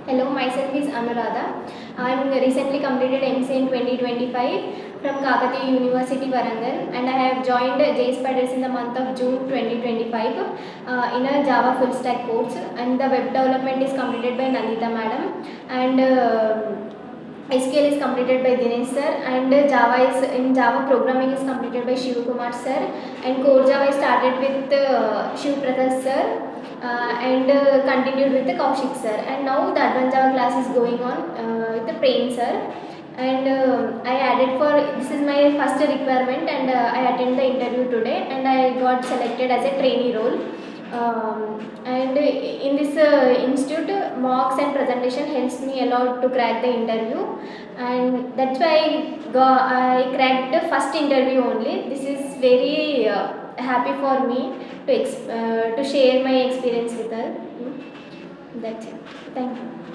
Hello, myself is ANURADHA. I am recently completed MC in 2025 from Kakatiya University, Warangal, and I have joined Jspiders in the month of June 2025 in a Java full stack course, and the web development is completed by Nandita madam, and SQL is completed by Dinesh sir, and Java programming is completed by Shiv Kumar sir, and core Java I started with Shiv Prakash sir, and continued with the Kaushik sir, and now the advanced Java class is going on with the Prem sir, and I added for this is my first requirement, and I attended the interview today, and I got selected as a trainee role. And in this institute, mocks and presentation helps me a lot to crack the interview, and that's why I cracked the first interview only. This is very happy for me to share my experience with her. That's it. Thank you.